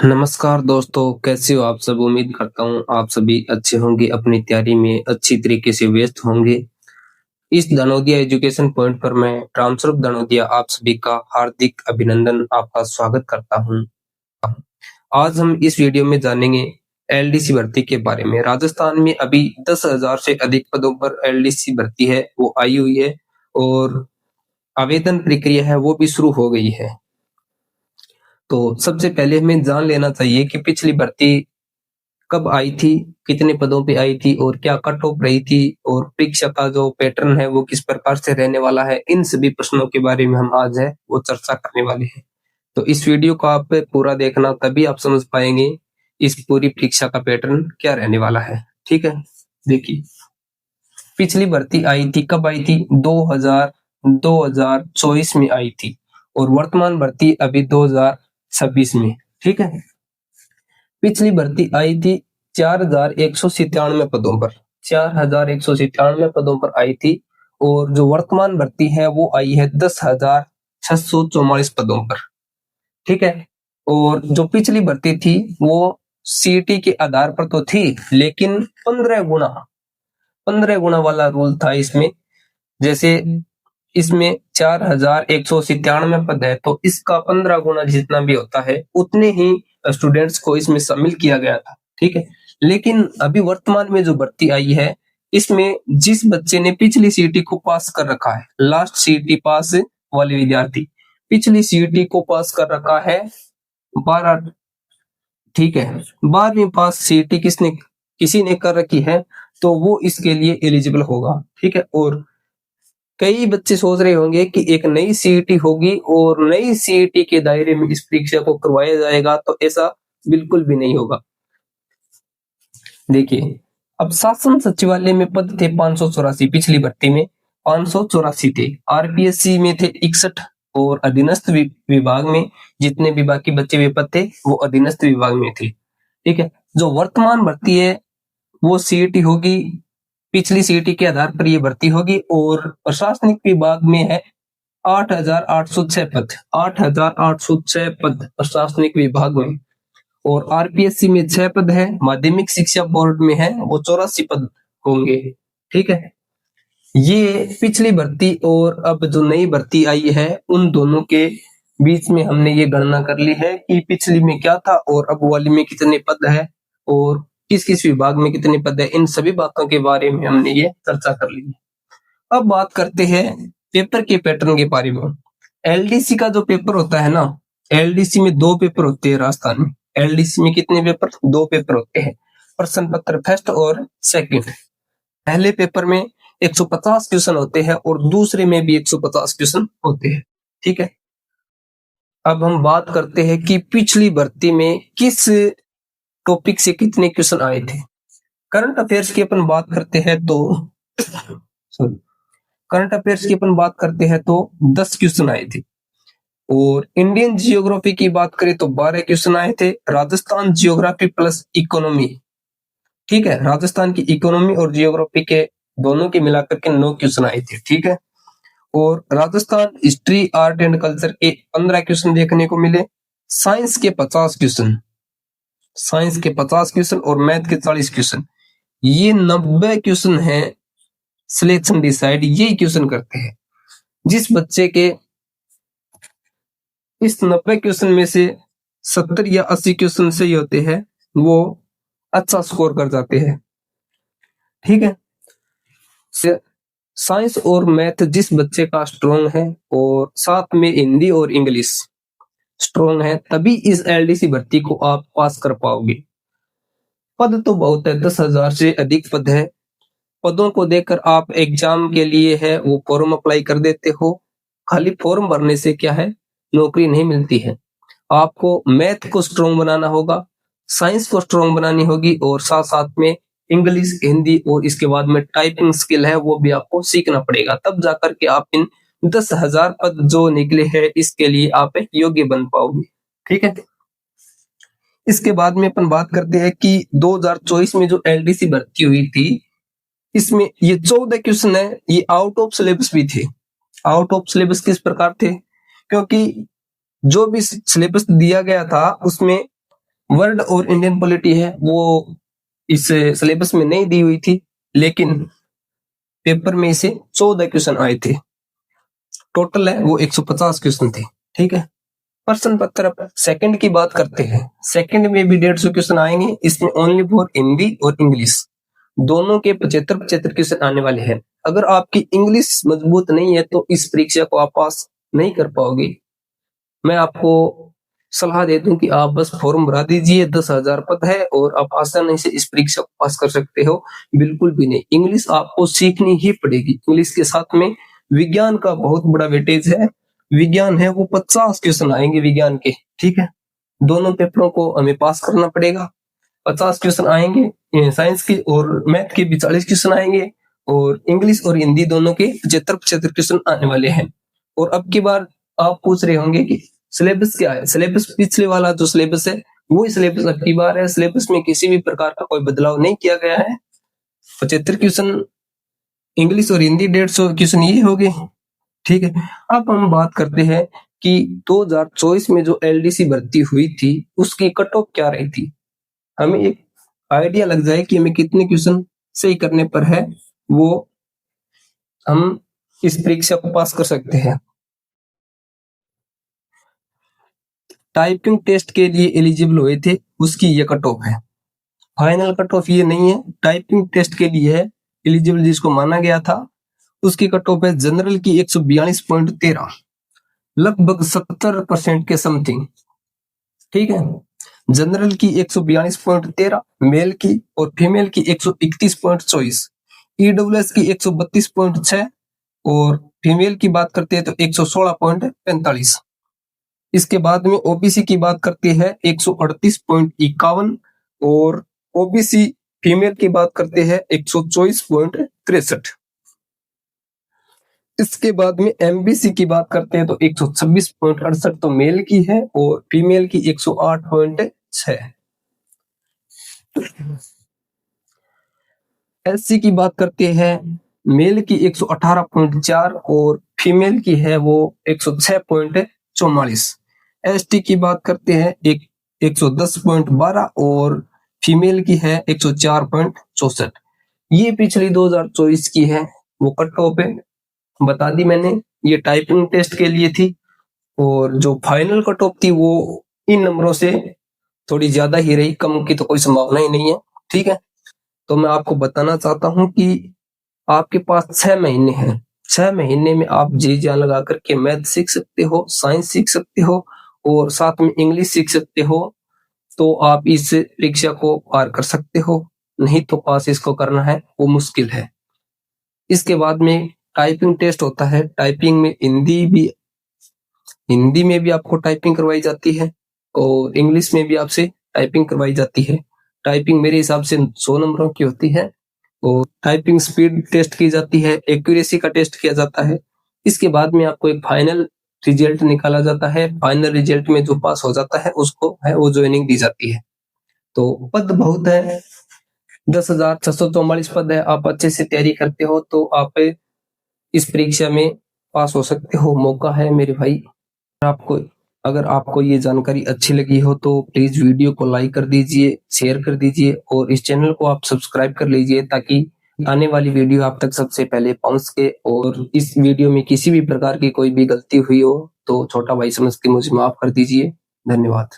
नमस्कार दोस्तों, कैसे हो आप सब? उम्मीद करता हूँ आप सभी अच्छे होंगे, अपनी तैयारी में अच्छी तरीके से व्यस्त होंगे। इस धनोदिया एजुकेशन पॉइंट पर मैं रामस्वरूप धनोदिया आप सभी का हार्दिक अभिनंदन, आपका स्वागत करता हूँ। आज हम इस वीडियो में जानेंगे एलडीसी भर्ती के बारे में। राजस्थान में अभी 10,000 से अधिक पदों पर एलडीसी भर्ती है, वो आई हुई है और आवेदन प्रक्रिया है वो भी शुरू हो गई है। तो सबसे पहले हमें जान लेना चाहिए कि पिछली भर्ती कब आई थी, कितने पदों पे आई थी और क्या कट ऑफ रही थी और परीक्षा का जो पैटर्न है वो किस प्रकार से रहने वाला है। इन सभी प्रश्नों के बारे में हम आज है वो चर्चा करने वाले हैं। तो इस वीडियो को आप पूरा देखना, तभी आप समझ पाएंगे इस पूरी परीक्षा का पैटर्न क्या रहने वाला है। ठीक है, देखिए पिछली भर्ती आई थी, कब आई थी? 2024 में आई थी और वर्तमान भर्ती अभी 2026 में। ठीक है, पिछली भर्ती आई थी 4,197 पदों पर, 4,197 पदों पर आई थी और जो वर्तमान भर्ती है वो आई है 10,644 पदों पर। ठीक है, और जो पिछली भर्ती थी वो सीईटी के आधार पर तो थी, लेकिन 15 गुना वाला रूल था इसमें। जैसे इसमें 4,197 पद है तो इसका 15 गुना जितना भी होता है उतने ही स्टूडेंट्स को इसमें शामिल किया गया था। ठीक है, लेकिन अभी वर्तमान में जो भर्ती आई है इसमें जिस बच्चे ने पिछली सीईटी को पास कर रखा है, लास्ट सीईटी पास वाले विद्यार्थी पिछली सीईटी को पास कर रखा है 12, ठीक है, 12वीं पास सीईटी किसी ने कर रखी है तो वो इसके लिए एलिजिबल होगा। ठीक है, और कई बच्चे सोच रहे होंगे कि एक नई सीईटी होगी और नई सीईटी के दायरे में इस परीक्षा को करवाया जाएगा, तो ऐसा बिल्कुल भी नहीं होगा। देखिए, अब शासन सचिवालय में पद थे 584, पिछली भर्ती में 584 थे, आरपीएससी में थे 61 और अधीनस्थ विभाग में जितने भी बाकी बचे हुए पद थे वो अधीनस्थ विभाग में थे। ठीक है, जो वर्तमान भर्ती है वो सीईटी होगी, पिछली सीईटी के आधार पर ये भर्ती होगी और प्रशासनिक विभाग में है 8,806 पद, 8,806 पद प्रशासनिक विभाग में, और आरपीएससी में 6 पद है, माध्यमिक शिक्षा बोर्ड में है वो 84 पद होंगे। ठीक है, ये पिछली भर्ती और अब जो नई भर्ती आई है उन दोनों के बीच में हमने ये गणना कर ली है कि पिछली में क्या था और अब वाली में कितने पद है और किस किस विभाग में कितने पद है। इन सभी बातों के बारे में हमने ये चर्चा कर ली है। अब बात करते हैं पेपर के पैटर्न के बारे में। एलडीसी का जो पेपर होता है ना, एलडीसी में 2 पेपर होते हैं राजस्थान में। एलडीसी में कितने पेपर? 2 पेपर होते हैं, प्रश्न पत्र फर्स्ट और सेकंड। पहले पेपर में 150 क्वेश्चन होते हैं और दूसरे में भी 150 क्वेश्चन होते हैं। ठीक है, अब हम बात करते हैं कि पिछली भर्ती में किस टॉपिक से कितने क्वेश्चन आए थे। करंट अफेयर्स की अपन बात करते हैं तो सॉरी करंट अफेयर्स की अपन बात करते हैं तो 10 क्वेश्चन आए थे और इंडियन जियोग्राफी की बात करें तो 12 क्वेश्चन आए थे। राजस्थान जियोग्राफी प्लस इकोनॉमी, ठीक है, राजस्थान की इकोनॉमी और जियोग्राफी के दोनों के मिलाकर के 9 क्वेश्चन आए थे। ठीक है, और Rajasthan history art and culture के 15 क्वेश्चन देखने को मिले। साइंस के 50 क्वेश्चन, साइंस के 50 क्वेश्चन और मैथ के 40 क्वेश्चन, ये 90 क्वेश्चन है। सिलेक्शन डिसाइड यही क्वेश्चन करते हैं। जिस बच्चे के इस 90 क्वेश्चन में से 70 या 80 क्वेश्चन सही होते हैं वो अच्छा स्कोर कर जाते हैं। ठीक है, साइंस और मैथ जिस बच्चे का स्ट्रॉन्ग है और साथ में हिंदी और इंग्लिश स्ट्रॉन्ग है, तभी इस एलडीसी भर्ती को आप पास कर पाओगे। पद तो बहुत है, 10,000 से अधिक पद है। पदों को देखकर आप एग्जाम के लिए है वो फॉर्म अप्लाई कर देते हो। खाली फॉर्म भरने से क्या है, नौकरी नहीं मिलती है। आपको मैथ को स्ट्रॉन्ग बनाना होगा, साइंस को स्ट्रॉन्ग बनानी होगी और साथ साथ में इंग्लिश, हिंदी और इसके बाद में टाइपिंग स्किल है वो भी आपको सीखना पड़ेगा। तब जाकर के आप इन 10,000 पद जो निकले हैं इसके लिए आप योग्य बन पाओगे। ठीक है, इसके बाद में अपन बात करते हैं कि 2024 में जो एलडीसी भर्ती हुई थी इसमें ये 14 क्वेश्चन है, ये आउट ऑफ सिलेबस भी थे। आउट ऑफ सिलेबस किस प्रकार थे? क्योंकि जो भी सिलेबस दिया गया था उसमें वर्ल्ड और इंडियन पॉलिटी है वो इस सिलेबस में नहीं दी हुई थी, लेकिन पेपर में इसे 14 क्वेश्चन आए थे। टोटल है वो 150 क्वेश्चन थे। ठीक है, प्रश्न पत्र सेकंड की बात करते हैं। सेकंड में भी 150 क्वेश्चन आएंगे। इसमें ओनली फॉर हिंदी और इंग्लिश दोनों के 75 क्वेश्चन आने वाले हैं। अगर आपकी इंग्लिश मजबूत नहीं है तो इस परीक्षा को आप पास नहीं कर पाओगे। मैं आपको सलाह दे दूं कि आप बस फॉर्म भरा दीजिए, 10,000 पद है और आप आसानी से इस परीक्षा को पास कर सकते हो। बिल्कुल भी नहीं, इंग्लिश आपको सीखनी ही पड़ेगी। इंग्लिश के साथ में विज्ञान का बहुत बड़ा वेटेज है। विज्ञान है वो 50 क्वेश्चन आएंगे विज्ञान के। ठीक है, दोनों पेपरों को हमें पास करना पड़ेगा। 50 क्वेश्चन आएंगे साइंस के, और मैथ के भी 40 क्वेश्चन आएंगे, और इंग्लिश और हिंदी दोनों के 75 क्वेश्चन आने वाले हैं। और अब की बार आप पूछ रहे होंगे कि सिलेबस क्या है। सिलेबस पिछले वाला जो सिलेबस है वही सिलेबस अब की बार है। सिलेबस में किसी भी प्रकार का कोई बदलाव नहीं किया गया है। 75 क्वेश्चन इंग्लिश और हिंदी, 150 क्वेश्चन ये हो गए। ठीक है, अब हम बात करते हैं कि 2024 में जो एलडीसी भर्ती हुई थी उसकी कट ऑफ क्या रही थी। हमें एक आइडिया लग जाए कि हमें कितने क्वेश्चन सही करने पर है वो हम इस परीक्षा को पास कर सकते हैं। टाइपिंग टेस्ट के लिए एलिजिबल हुए थे उसकी ये कट ऑफ है। फाइनल कट ऑफ ये नहीं है, टाइपिंग टेस्ट के लिए है एलिजिबल जिसको माना गया था उसकी कट ऑफ है जनरल की 142.13, लगभग 70% के समथिंग। ठीक है, जनरल की 142.13, मेल की और फीमेल की 131.24, ईडब्ल्यूएस की 132.6 और फीमेल की बात करते हैं तो 116.45। इसके बाद में ओबीसी की बात करते हैं 138.51 और ओबीसी फीमेल की बात करते हैं 124.63। इसके बाद में एमबीसी की बात करते हैं तो 126.68 तो मेल की है और फीमेल की 108.6। एससी की बात करते हैं, मेल की 118.4 और फीमेल की है वो 106.44। एसटी की बात करते हैं 110.12 और फीमेल की है 104.64। ये पिछली 2024 की है वो कट ऑफ है, बता दी मैंने। ये टाइपिंग टेस्ट के लिए थी और जो फाइनल कट ऑफ थी वो इन नंबरों से थोड़ी ज्यादा ही रही, कम की तो कोई संभावना ही नहीं है। ठीक है, तो मैं आपको बताना चाहता हूं कि आपके पास 6 महीने हैं। 6 महीने में आप जी जान लगा करके मैथ सीख सकते हो, साइंस सीख सकते हो और साथ में इंग्लिश सीख सकते हो, तो आप इस परीक्षा को पार कर सकते हो। नहीं तो पास इसको करना है वो मुश्किल है। इसके बाद में टाइपिंग टेस्ट होता है। टाइपिंग में हिंदी में भी आपको टाइपिंग करवाई जाती है और इंग्लिश में भी आपसे टाइपिंग करवाई जाती है। टाइपिंग मेरे हिसाब से 100 नंबरों की होती है और टाइपिंग स्पीड टेस्ट की जाती है, एक्यूरेसी का टेस्ट किया जाता है। इसके बाद में आपको एक फाइनल रिजल्ट निकाला जाता है। फाइनल रिजल्ट में जो पास हो जाता है उसको है वो ज्वाइनिंग दी जाती है। तो पद बहुत है, 10,644 पद है। आप अच्छे से तैयारी करते हो तो आप इस परीक्षा में पास हो सकते हो। मौका है मेरे भाई। आपको अगर आपको ये जानकारी अच्छी लगी हो तो प्लीज वीडियो को लाइक कर दीजिए, शेयर कर दीजिए और इस चैनल को आप सब्सक्राइब कर लीजिए ताकि आने वाली वीडियो आप तक सबसे पहले पहुंच सके। और इस वीडियो में किसी भी प्रकार की कोई भी गलती हुई हो तो छोटा भाई समझ के मुझे माफ कर दीजिए। धन्यवाद।